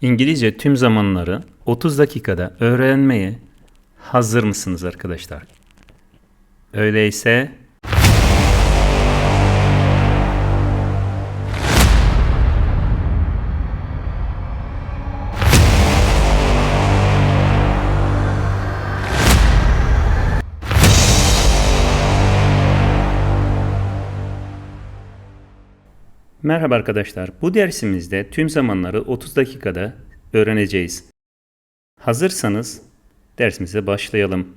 İngilizce tüm zamanları 30 dakikada öğrenmeye hazır mısınız arkadaşlar? Öyleyse merhaba arkadaşlar. Bu dersimizde tüm zamanları 30 dakikada öğreneceğiz. Hazırsanız dersimize başlayalım.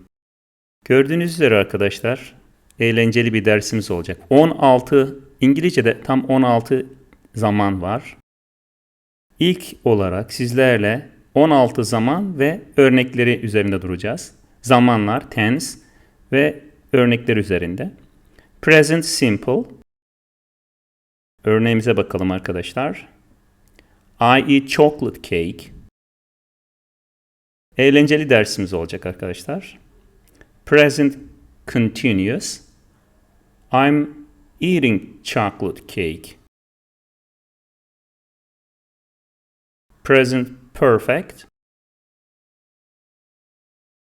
Gördüğünüz üzere arkadaşlar eğlenceli bir dersimiz olacak. 16 İngilizce'de tam 16 zaman var. İlk olarak sizlerle 16 zaman ve örnekleri üzerinde duracağız. Zamanlar, tense ve örnekler üzerinde. Present simple. Örneğimize bakalım arkadaşlar. I eat chocolate cake. Eğlenceli dersimiz olacak arkadaşlar. Present continuous. I'm eating chocolate cake. Present perfect.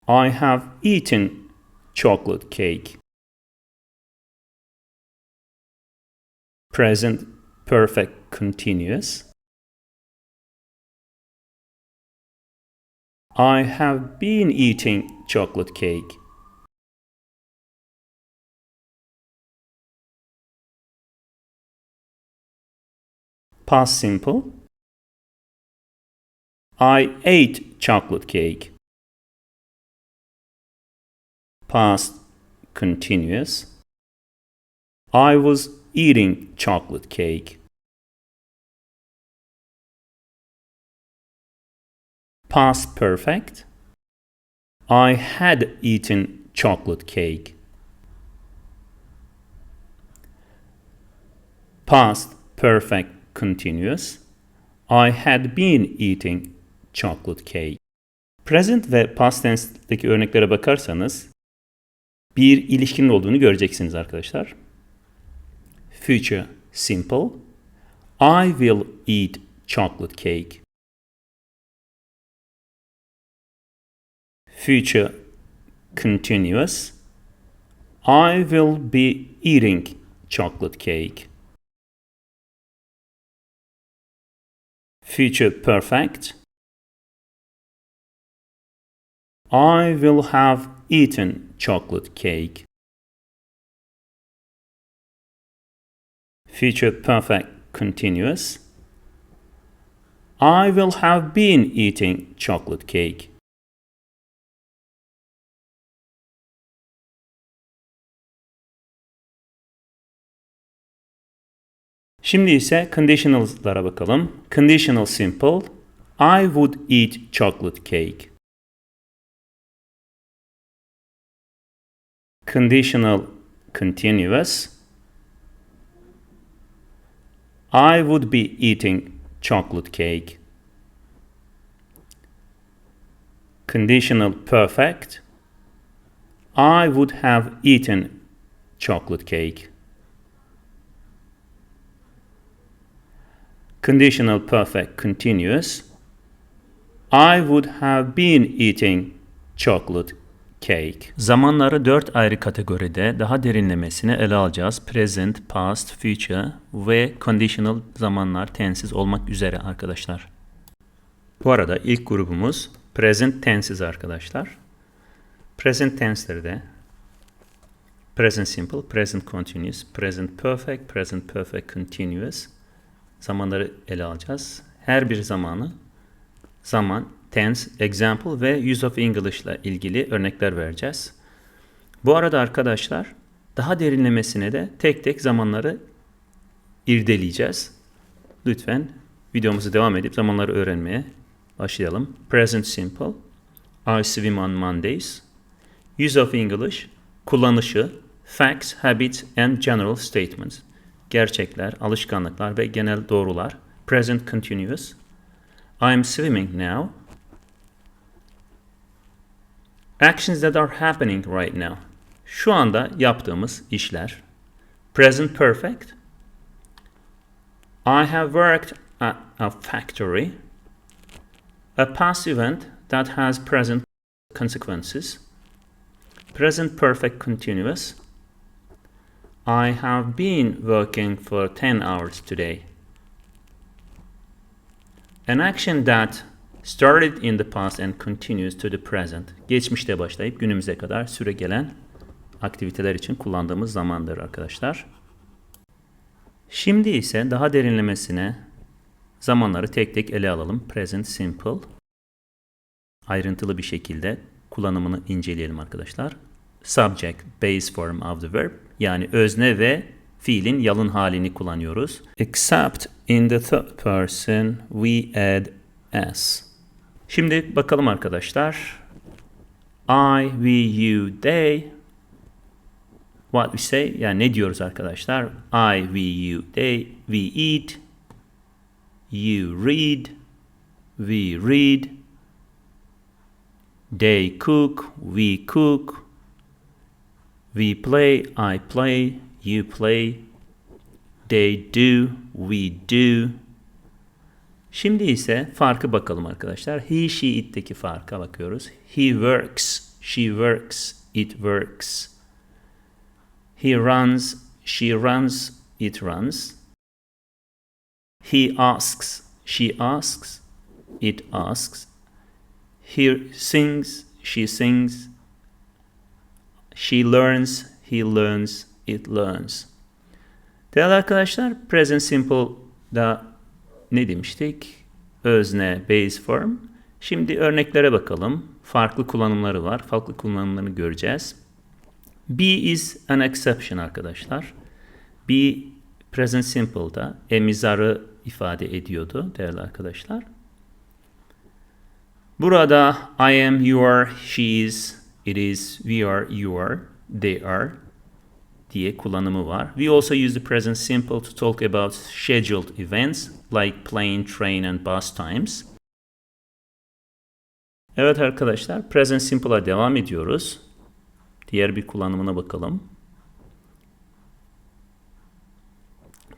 I have eaten chocolate cake. Present perfect continuous. I have been eating chocolate cake. Past simple. I ate chocolate cake. Past continuous. I was eating chocolate cake. Past perfect. I had eaten chocolate cake. Past perfect continuous. I had been eating chocolate cake. Present ve past tense'deki örneklere bakarsanız bir ilişkinin olduğunu göreceksiniz arkadaşlar. Future simple. I will eat chocolate cake. Future continuous. I will be eating chocolate cake. Future perfect. I will have eaten chocolate cake. Future perfect continuous. I will have been eating chocolate cake. Şimdi ise conditional'lara bakalım. Conditional simple. I would eat chocolate cake. Conditional continuous. I would be eating chocolate cake. Conditional perfect. I would have eaten chocolate cake. Conditional perfect continuous. I would have been eating chocolate cake. Zamanları 4 ayrı kategoride daha derinlemesine ele alacağız. Present, past, future ve conditional zamanlar tenses olmak üzere arkadaşlar. Bu arada ilk grubumuz present tenses arkadaşlar. Present tense'lerde present simple, present continuous, present perfect, present perfect continuous zamanları ele alacağız. Her bir zamanı zaman, tense, example ve use of English ile ilgili örnekler vereceğiz. Bu arada arkadaşlar daha derinlemesine de tek tek zamanları irdeleyeceğiz. Lütfen videomuzu devam edip zamanları öğrenmeye başlayalım. Present simple. I swim on Mondays. Use of English. Kullanışı. Facts, habits and general statements. Gerçekler, alışkanlıklar ve genel doğrular. Present continuous. I am swimming now. Actions that are happening right now. Şu anda yaptığımız işler. Present perfect. I have worked at a factory. A past event that has present consequences. Present perfect continuous. I have been working for 10 hours today. An action that started in the past and continues to the present. Geçmişte başlayıp günümüze kadar süre gelen aktiviteler için kullandığımız zamandır arkadaşlar. Şimdi ise daha derinlemesine zamanları tek tek ele alalım. Present simple. Ayrıntılı bir şekilde kullanımını inceleyelim arkadaşlar. Subject, base form of the verb. Yani özne ve fiilin yalın halini kullanıyoruz. Except in the third person we add s. Şimdi bakalım arkadaşlar. I, we, you, they. What we say? Yani ne diyoruz arkadaşlar? I, we, you, they. We eat. You read. We read. They cook. We cook. We play. I play. You play. They do. We do. Şimdi ise farkı bakalım arkadaşlar. He, she, it'teki farka bakıyoruz. He works. She works. It works. He runs. She runs. It runs. He asks. She asks. It asks. He sings. She sings. She learns. He learns. It learns. Değerli arkadaşlar, present simple'da ne demiştik? Özne, base form. Şimdi örneklere bakalım. Farklı kullanımları var. Farklı kullanımlarını göreceğiz. Be is an exception arkadaşlar. Be present simple'da emizarı ifade ediyordu değerli arkadaşlar. Burada I am, you are, she is, it is, we are, you are, they are diye kullanımı var. We also use the present simple to talk about scheduled events like plane, train and bus times. Evet arkadaşlar, present simple'a devam ediyoruz. Diğer bir kullanımına bakalım.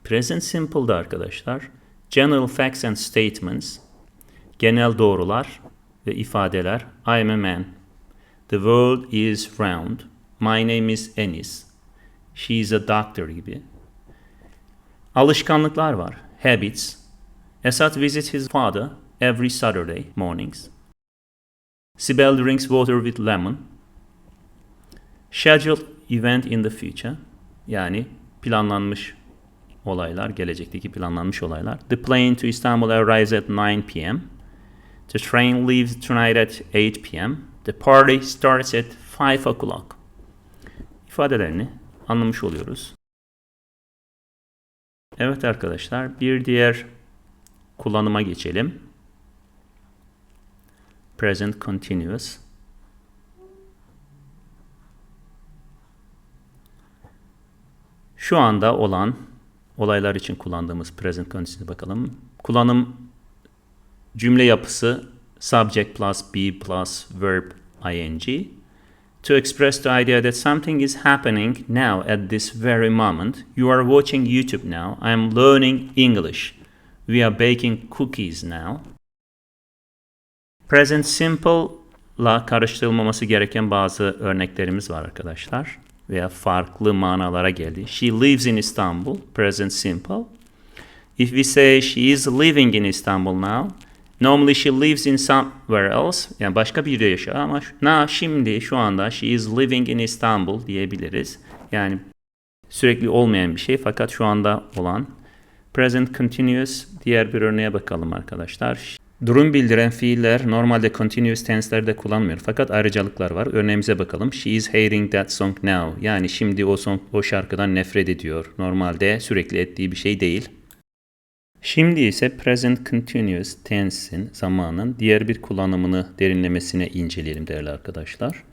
Present simple'da arkadaşlar, general facts and statements, genel doğrular ve ifadeler. I am a man. The world is round. My name is Enis. She is a doctor gibi. Alışkanlıklar var. Habits. Esat visits his father every Saturday mornings. Sibel drinks water with lemon. Scheduled event in the future. Yani planlanmış olaylar, gelecekteki planlanmış olaylar. The plane to Istanbul arrives at 9 p.m. The train leaves tonight at 8 p.m. The party starts at 5 o'clock. İfadelerini anlamış oluyoruz. Evet arkadaşlar, bir diğer kullanıma geçelim. Present continuous. Şu anda olan olaylar için kullandığımız present continuous'a bakalım. Kullanım cümle yapısı subject plus be plus verb ing. To express the idea that something is happening now at this very moment. You are watching YouTube now. I am learning English. We are baking cookies now. Present simple'la karıştırılmaması gereken bazı örneklerimiz var arkadaşlar. Veya farklı manalara geldi. She lives in Istanbul. Present simple. If we say she is living in Istanbul now. Normally she lives in somewhere else. Yani başka bir yerde yaşıyor ama şimdi şu anda she is living in Istanbul diyebiliriz. Yani sürekli olmayan bir şey fakat şu anda olan. Present continuous diğer bir örneğe bakalım arkadaşlar. Durum bildiren fiiller normalde continuous tense'lerde kullanmıyor fakat ayrıcalıklar var. Örneğimize bakalım. She is hating that song now. Yani şimdi o şarkıdan nefret ediyor. Normalde sürekli ettiği bir şey değil. Şimdi ise present continuous tense'in, zamanın diğer bir kullanımını derinlemesine inceleyelim değerli arkadaşlar.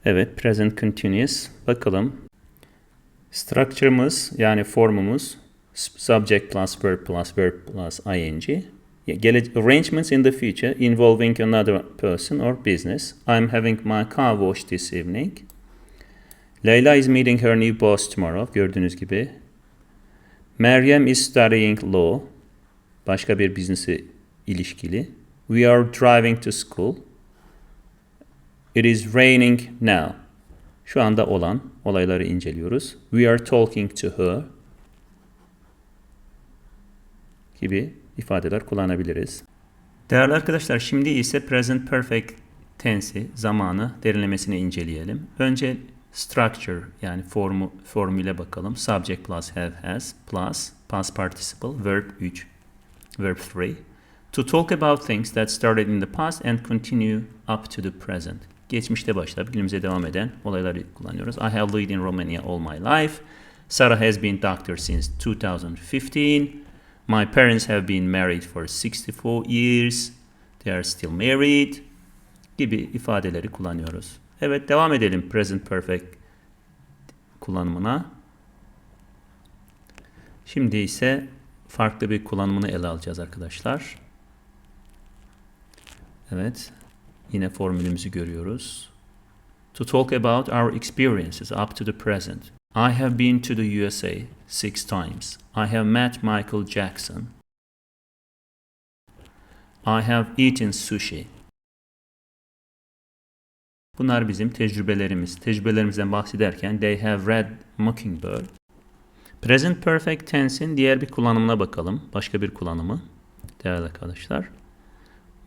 Evet, present continuous. Bakalım. Structure'ımız yani formumuz subject plus verb plus ing. Arrangements in the future involving another person or business. I'm having my car washed this evening. Leyla is meeting her new boss tomorrow. Gördüğünüz gibi. Meryem is studying law. Başka bir business'e ilişkili. We are driving to school. It is raining now. Şu anda olan olayları inceliyoruz. We are talking to her gibi ifadeler kullanabiliriz. Değerli arkadaşlar, şimdi ise present perfect tense'i, zamanı derinlemesine inceleyelim. Önce structure yani formüle bakalım. Subject plus have has plus past participle verb 3 verb 3 to talk about things that started in the past and continue up to the present. Geçmişte başlayıp günümüze devam eden olayları kullanıyoruz. I have lived in Romania all my life. Sarah has been doctor since 2015. My parents have been married for 64 years. They are still married gibi ifadeleri kullanıyoruz. Evet, devam edelim present perfect kullanımına. Şimdi ise farklı bir kullanımını ele alacağız arkadaşlar. Evet, yine formülümüzü görüyoruz. To talk about our experiences up to the present. I have been to the USA 6 times. I have met Michael Jackson. I have eaten sushi. Bunlar bizim tecrübelerimiz. Tecrübelerimizden bahsederken they have read Mockingbird. Present perfect tense'in diğer bir kullanımına bakalım. Başka bir kullanımı. Değerli arkadaşlar.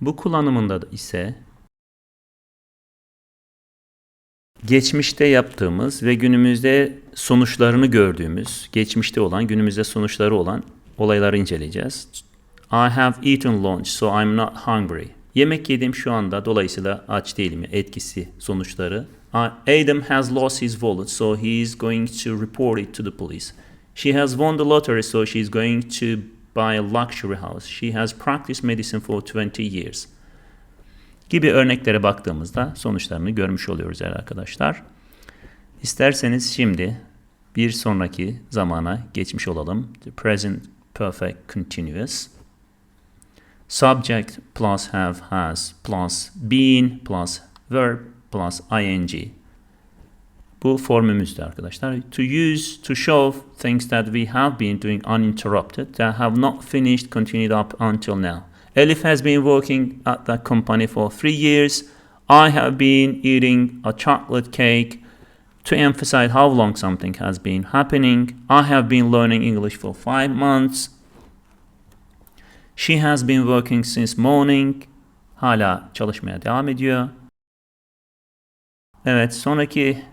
Bu kullanımında ise geçmişte yaptığımız ve günümüzde sonuçlarını gördüğümüz, geçmişte olan, günümüzde sonuçları olan olayları inceleyeceğiz. I have eaten lunch, so I'm not hungry. Yemek yedim şu anda, dolayısıyla aç değilim. Etkisi, sonuçları. Adam has lost his wallet, so he is going to report it to the police. She has won the lottery, so she is going to buy a luxury house. She has practiced medicine for 20 years. Gibi örneklere baktığımızda sonuçlarını görmüş oluyoruz arkadaşlar. İsterseniz şimdi bir sonraki zamana geçmiş olalım. The present perfect continuous. Subject plus have has plus been plus verb plus ing. Bu formümüzdü arkadaşlar. To use to show things that we have been doing uninterrupted that have not finished continued up until now. Elif has been working at that company for 3 years. I have been eating a chocolate cake to emphasize how long something has been happening. I have been learning English for 5 months. She has been working since morning. Hala çalışmaya devam ediyor. Evet, sonraki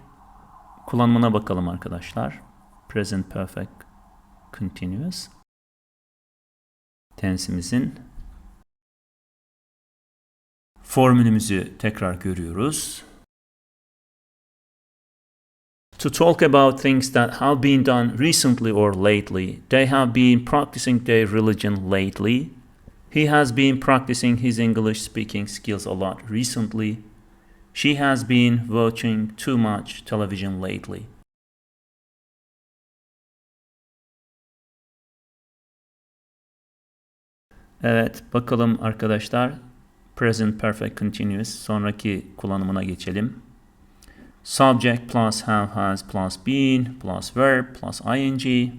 kullanımına bakalım arkadaşlar. Present perfect continuous tense'imizin formülümüzü tekrar görüyoruz. To talk about things that have been done recently or lately. They have been practicing their religion lately. He has been practicing his English speaking skills a lot recently. She has been watching too much television lately. Evet, bakalım arkadaşlar. Present perfect continuous sonraki kullanımına geçelim. Subject plus have has plus been plus verb plus ing.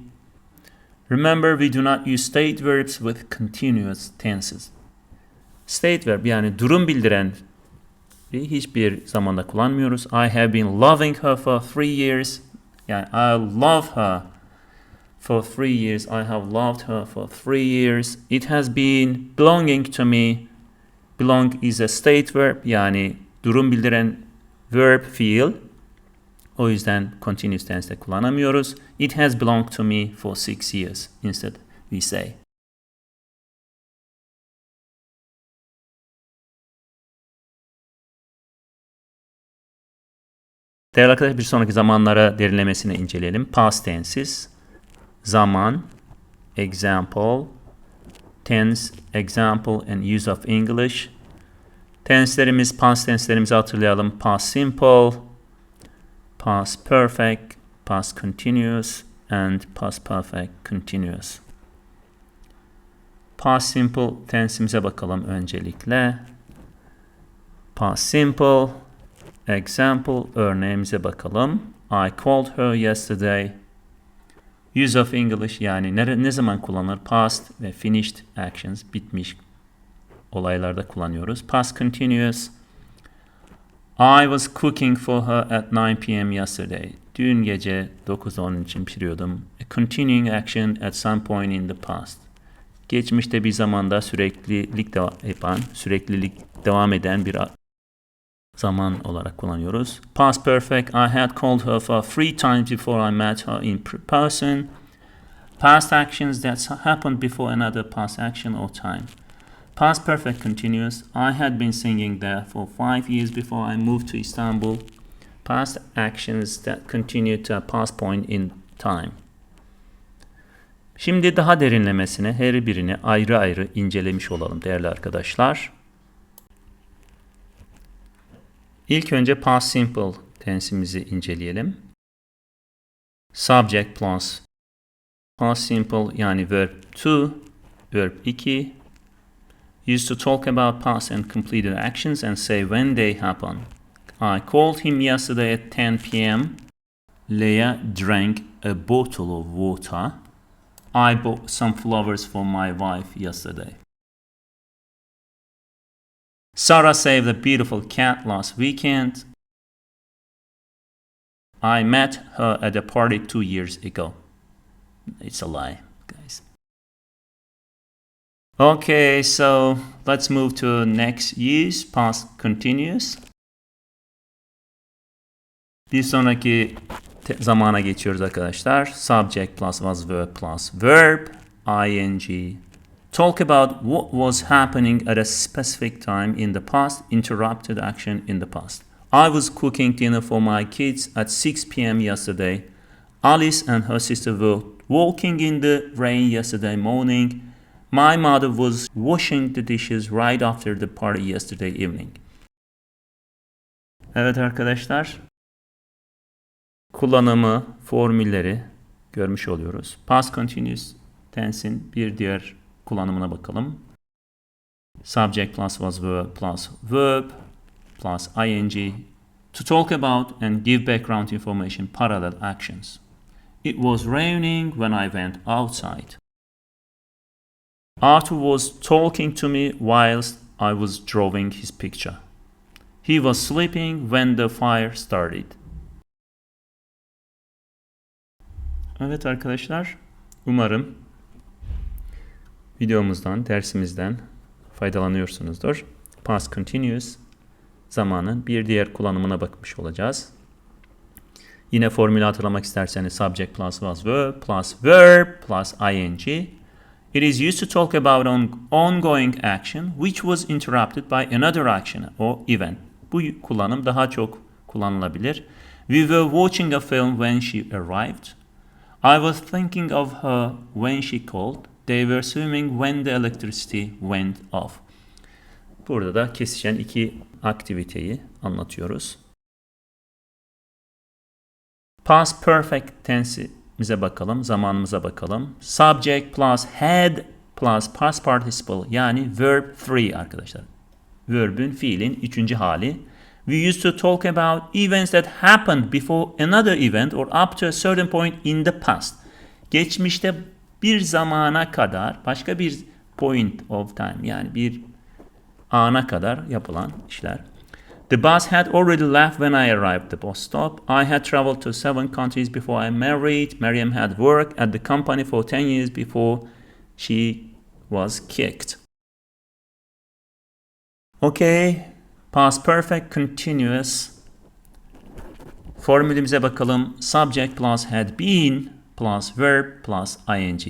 Remember, we do not use state verbs with continuous tenses. State verb yani durum bildiren hiçbir zamanda kullanmıyoruz. I have been loving her for 3 years. Yani I love her for 3 years. I have loved her for 3 years. It has been belonging to me. Belong is a state verb yani durum bildiren verb fiil. O yüzden continuous tense'de kullanamıyoruz. It has belonged to me for 6 years. Instead we say. Değerli arkadaşlar, bir sonraki zamanlara derinlemesine inceleyelim. Past tenses, zaman, example, tense, example and use of English. Tenselerimiz, past tenselerimizi hatırlayalım. Past simple, past perfect, past continuous and past perfect continuous. Past simple tense'imize bakalım öncelikle. Past simple, example örneğimize bakalım. I called her yesterday. Use of English yani ne zaman kullanılır? Past ve finished actions, bitmiş olaylarda kullanıyoruz. Past continuous. I was cooking for her at 9 p.m. yesterday. Dün gece 9'da onun için pişiriyordum. A continuing action at some point in the past. Geçmişte bir zamanda süreklilik devam eden bir zaman olarak kullanıyoruz. Past perfect. I had called her for 3 times before I met her in person. Past actions that happened before another past action or time. Past perfect continuous. I had been singing there for 5 years before I moved to Istanbul. Past actions that continue to a past point in time. Şimdi daha derinlemesine her birini ayrı ayrı incelemiş olalım değerli arkadaşlar. İlk önce past simple tense'imizi inceleyelim. Subject plus past simple yani verb to, verb 2. Used to talk about past and completed actions and say when they happen. I called him yesterday at 10 p.m. Leah drank a bottle of water. I bought some flowers for my wife yesterday. Sarah saved a beautiful cat last weekend. I met her at a party 2 years ago. It's a lie, guys. Okay, so let's move to next use, past continuous. Bir sonraki zamana geçiyoruz arkadaşlar. Subject plus was verb plus verb, ing. Talk about what was happening at a specific time in the past, interrupted action in the past. I was cooking dinner for my kids at 6 p.m. yesterday. Alice and her sister were walking in the rain yesterday morning. My mother was washing the dishes right after the party yesterday evening. Evet arkadaşlar. Kullanımı, formülleri görmüş oluyoruz. Past continuous tense'in bir diğer kullanımına bakalım. Subject plus was verb plus verb plus ing. To talk about and give background information, parallel actions. It was raining when I went outside. Arthur was talking to me whilst I was drawing his picture. He was sleeping when the fire started. Evet arkadaşlar, umarım videomuzdan, dersimizden faydalanıyorsunuzdur. Past continuous zamanın bir diğer kullanımına bakmış olacağız. Yine formülü hatırlamak isterseniz subject plus was verb plus ing. It is used to talk about an ongoing action which was interrupted by another action or event. Bu kullanım daha çok kullanılabilir. We were watching a film when she arrived. I was thinking of her when she called. They were swimming when the electricity went off. Burada da kesişen iki aktiviteyi anlatıyoruz. Past perfect tense'imize bakalım, zamanımıza bakalım. Subject plus had plus past participle yani verb 3 arkadaşlar. Verb'ün, fiilin üçüncü hali. We used to talk about events that happened before another event or up to a certain point in the past. Geçmişte bir zamana kadar, başka bir point of time yani bir ana kadar yapılan işler. The bus had already left when I arrived at the bus stop. I had traveled to 7 countries before I married. Miriam had worked at the company for 10 years before she was kicked. Okay, past perfect continuous. Formülümüze bakalım. Subject plus had been plus verb plus ing.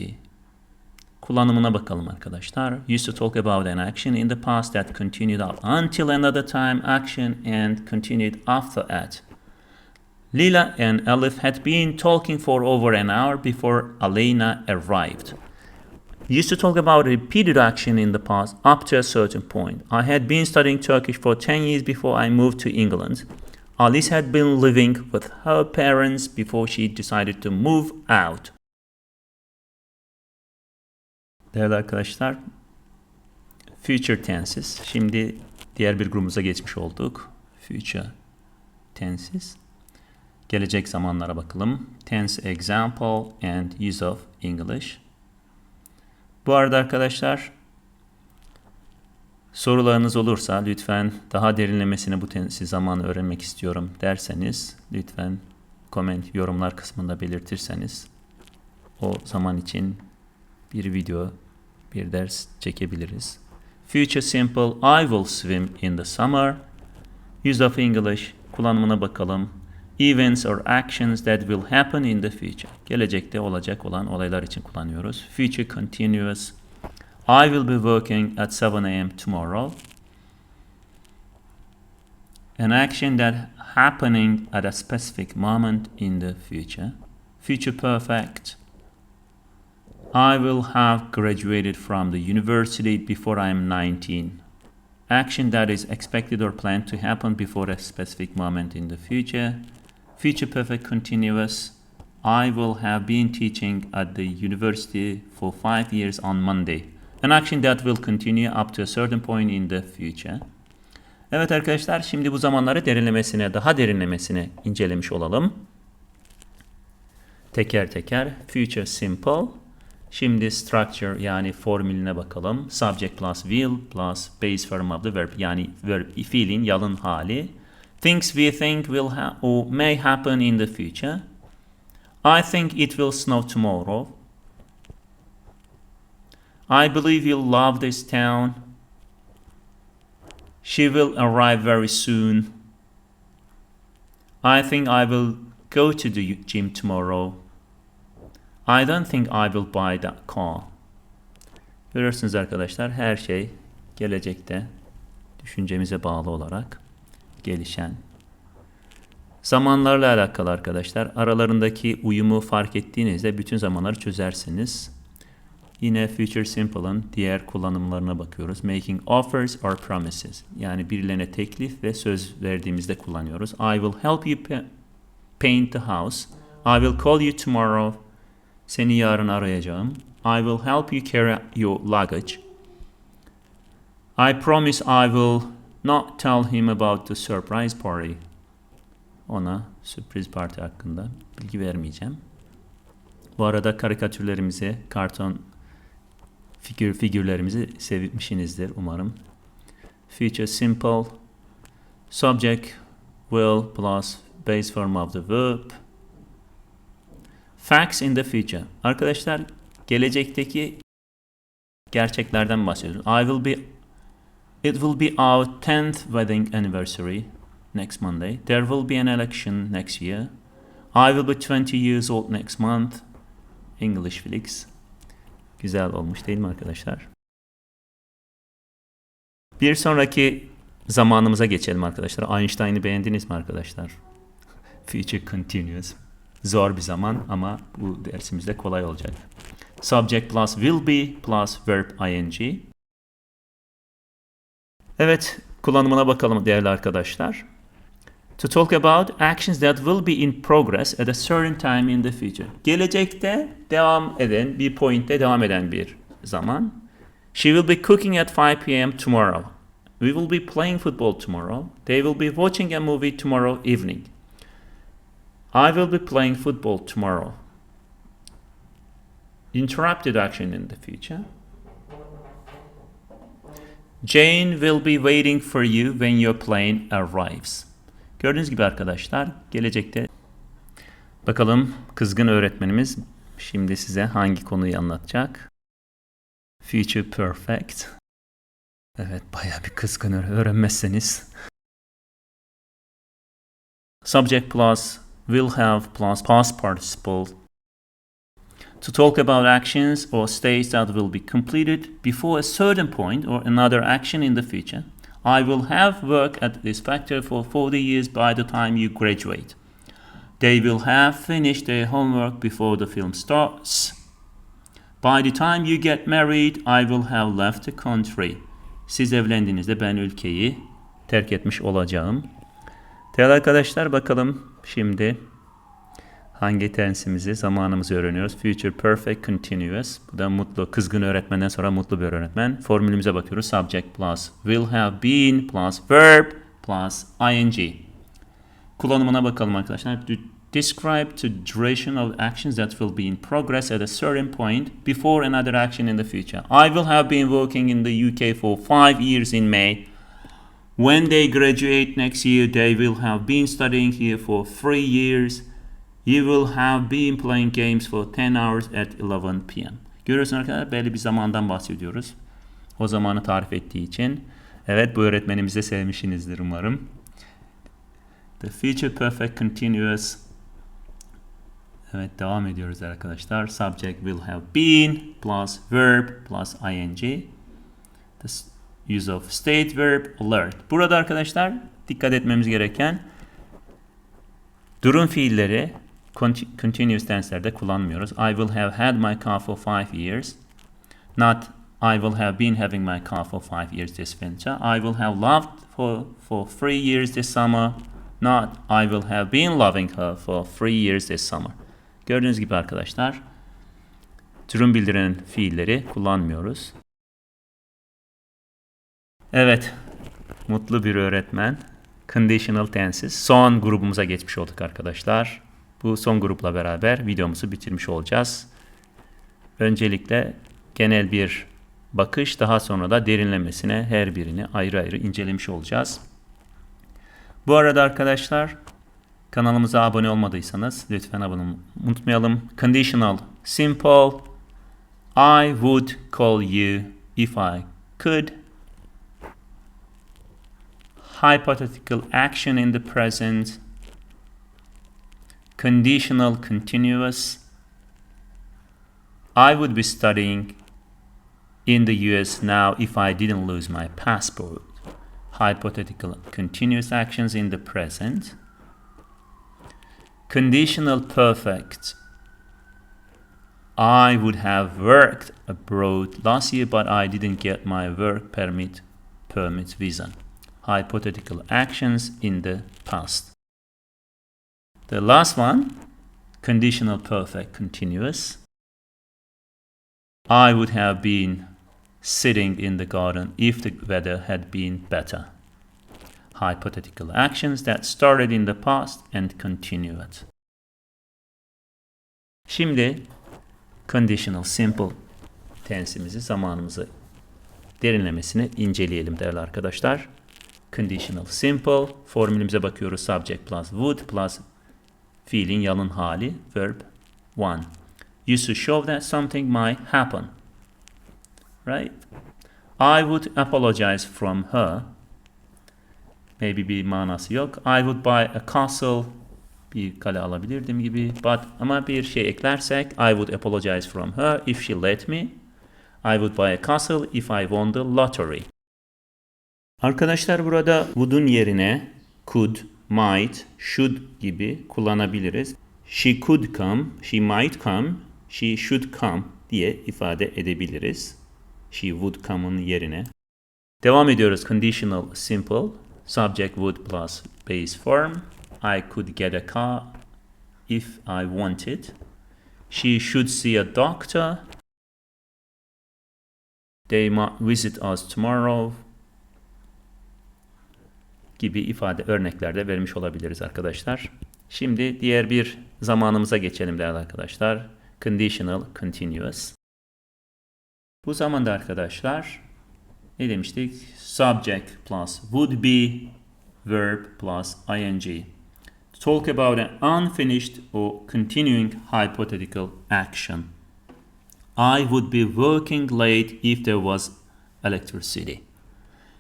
Kullanımına bakalım arkadaşlar. Used to talk about an action in the past that continued up until another time action and continued after that. Lila and Elif had been talking for over an hour before Aleyna arrived. Used to talk about repeated action in the past up to a certain point. I had been studying Turkish for 10 years before I moved to England. Alice had been living with her parents before she decided to move out. Değerli arkadaşlar, future tenses. Şimdi diğer bir grubumuza geçmiş olduk. Future tenses. Gelecek zamanlara bakalım. Tense example and use of English. Bu arada arkadaşlar, Sorularınız olursa lütfen daha derinlemesine bu tensi zamanı öğrenmek istiyorum derseniz lütfen yorumlar kısmında belirtirseniz o zaman için bir video, bir ders çekebiliriz. Future simple, I will swim in the summer. Use of English, kullanımına bakalım. Events or actions that will happen in the future. Gelecekte olacak olan olaylar için kullanıyoruz. Future continuous. I will be working at 7 a.m. tomorrow. An action that happening at a specific moment in the future. Future perfect. I will have graduated from the university before I am 19. Action that is expected or planned to happen before a specific moment in the future. Future perfect continuous. I will have been teaching at the university for 5 years on Monday. An action that will continue up to a certain point in the future. Evet arkadaşlar, şimdi bu zamanları daha derinlemesine incelemiş olalım. Teker teker. Future simple. Şimdi structure yani formülüne bakalım. Subject plus will plus base form of the verb yani fiilin yalın hali. Things we think will or may happen in the future. I think it will snow tomorrow. I believe you'll love this town. She will arrive very soon. I think I will go to the gym tomorrow. I don't think I will buy that car. Görüyorsunuz arkadaşlar, her şey gelecekte düşüncemize bağlı olarak gelişen. Zamanlarla alakalı arkadaşlar. Aralarındaki uyumu fark ettiğinizde bütün zamanları çözersiniz. Yine future simple'ın diğer kullanımlarına bakıyoruz. Making offers or promises. Yani birilerine teklif ve söz verdiğimizde kullanıyoruz. I will help you paint the house. I will call you tomorrow. Seni yarın arayacağım. I will help you carry your luggage. I promise I will not tell him about the surprise party. Ona sürpriz parti hakkında bilgi vermeyeceğim. Bu arada karikatürlerimizi, karton figürlerimizi sevmişsinizdir umarım. Future simple. Subject will plus base form of the verb. Facts in the future. Arkadaşlar, gelecekteki gerçeklerden bahsediyoruz. It will be our 10th wedding anniversary next Monday. There will be an election next year. I will be 20 years old next month. English flicks. Güzel olmuş değil mi arkadaşlar? Bir sonraki zamanımıza geçelim arkadaşlar. Einstein'ı beğendiniz mi arkadaşlar? Future continuous. Zor bir zaman ama bu dersimizde kolay olacak. Subject plus will be plus verb ing. Evet, kullanımına bakalım değerli arkadaşlar. To talk about actions that will be in progress at a certain time in the future. Gelecekte bir point'te devam eden bir zaman. She will be cooking at 5 p.m. tomorrow. We will be playing football tomorrow. They will be watching a movie tomorrow evening. I will be playing football tomorrow. Interrupted action in the future. Jane will be waiting for you when your plane arrives. Gördüğünüz gibi arkadaşlar, gelecekte bakalım kızgın öğretmenimiz şimdi size hangi konuyu anlatacak? Future perfect. Evet, bayağı bir kızgın öğrenmezseniz. Subject plus will have plus past participle. To talk about actions or states that will be completed before a certain point or another action in the future. I will have worked at this factory for 40 years by the time you graduate. They will have finished their homework before the film starts. By the time you get married, I will have left the country. Siz evlendiğinizde ben ülkeyi terk etmiş olacağım. Değerli arkadaşlar, bakalım şimdi hangi tensimizi, zamanımızı öğreniyoruz. Future perfect continuous. Bu da mutlu, kızgın öğretmenden sonra mutlu bir öğretmen. Formülümüze bakıyoruz. Subject plus will have been plus verb plus ing. Kullanımına bakalım arkadaşlar. Describe the duration of actions that will be in progress at a certain point before another action in the future. I will have been working in the UK for 5 years in May. When they graduate next year, they will have been studying here for 3 years. You will have been playing games for 10 hours at 11 p.m. Görüyorsunuz arkadaşlar, belli bir zamandan bahsediyoruz. O zamanı tarif ettiği için. Evet, bu öğretmenimizi de sevmişsinizdir umarım. The future perfect continuous. Evet, devam ediyoruz arkadaşlar. Subject will have been plus verb plus ing. The use of state verb alert. Burada arkadaşlar dikkat etmemiz gereken durum fiilleri continuous tense'lerde kullanmıyoruz. I will have had my car for 5 years. Not I will have been having my car for 5 years this winter. I will have loved for 3 years this summer. Not I will have been loving her for 3 years this summer. Gördüğünüz gibi arkadaşlar durum bildiren fiilleri kullanmıyoruz. Evet, mutlu bir öğretmen. Conditional tenses. Son grubumuza geçmiş olduk arkadaşlar. Bu son grupla beraber videomuzu bitirmiş olacağız. Öncelikle genel bir bakış, daha sonra da derinlemesine her birini ayrı ayrı incelemiş olacağız. Bu arada arkadaşlar kanalımıza abone olmadıysanız lütfen abone olmayı unutmayalım. Conditional simple. I would call you if I could. Hypothetical action in the present. Conditional continuous. I would be studying in the US now if I didn't lose my passport. Hypothetical continuous actions in the present. Conditional perfect. I would have worked abroad last year, but I didn't get my work permit visa. Hypothetical actions in the past. The last one, conditional perfect continuous. I would have been sitting in the garden if the weather had been better. Hypothetical actions that started in the past and continued. Şimdi conditional simple tense'imizi, zamanımızı derinlemesine inceleyelim değerli arkadaşlar. Conditional simple formülümüze bakıyoruz. Subject plus would plus fiilin yalın hali verb 1. Used to show that something might happen. Right? I would apologize from her. Maybe bir manası yok. I would buy a castle. Bir kale alabilirdim gibi. Ama bir şey eklersek I would apologize from her if she let me. I would buy a castle if I won the lottery. Arkadaşlar burada would'un yerine could, might, should gibi kullanabiliriz. She could come, she might come, she should come diye ifade edebiliriz. She would come'ın yerine. Devam ediyoruz. Conditional simple. Subject would plus base form. I could get a car if I wanted. She should see a doctor. They might visit us tomorrow. Gibi ifade örneklerde vermiş olabiliriz arkadaşlar. Şimdi diğer bir zamanımıza geçelim değerli arkadaşlar. Conditional continuous. Bu zamanda arkadaşlar ne demiştik? Subject plus would be, verb plus ing. Talk about an unfinished or continuing hypothetical action. I would be working late if there was electricity.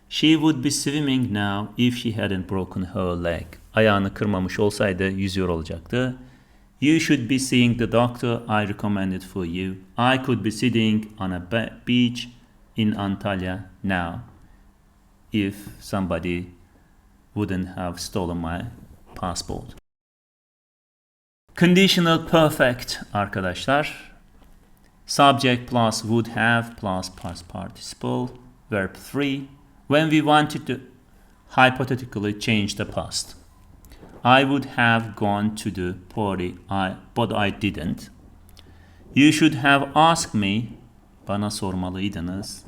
She would be swimming now if she hadn't broken her leg. Ayağını kırmamış olsaydı yüzüyor olacaktı. You should be seeing the doctor I recommended for you. I could be sitting on a beach in Antalya now if somebody wouldn't have stolen my passport. Conditional perfect arkadaşlar. Subject plus would have plus past participle. Verb 3. When we wanted to hypothetically change the past. I would have gone to the party, but I didn't. You should have asked me. Bana sormalıydınız.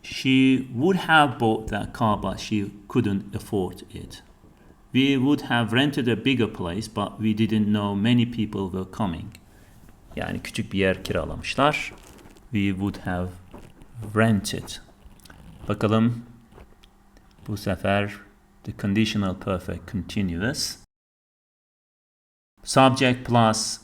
She would have bought that car, but she couldn't afford it. We would have rented a bigger place but we didn't know many people were coming. Yani küçük bir yer kiralamışlar. We would have rented. Bakalım bu sefer the conditional perfect continuous. Subject plus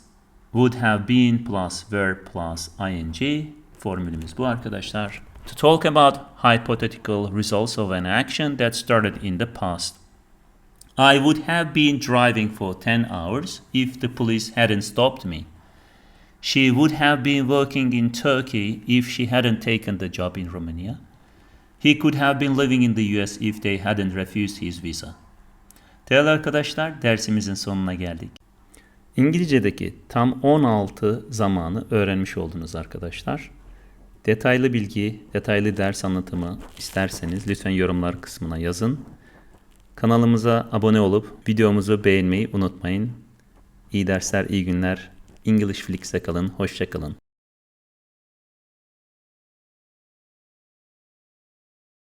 would have been plus verb plus ing. Formülümüz bu arkadaşlar. To talk about hypothetical results of an action that started in the past. I would have been driving for 10 hours if the police hadn't stopped me. She would have been working in Turkey if she hadn't taken the job in Romania. He could have been living in the US if they hadn't refused his visa. Değerli arkadaşlar, dersimizin sonuna geldik. İngilizce'deki tam 16 zamanı öğrenmiş oldunuz arkadaşlar. Detaylı bilgi, detaylı ders anlatımı isterseniz lütfen yorumlar kısmına yazın. Kanalımıza abone olup videomuzu beğenmeyi unutmayın. İyi dersler, iyi günler. English Flix'te kalın, hoşça kalın.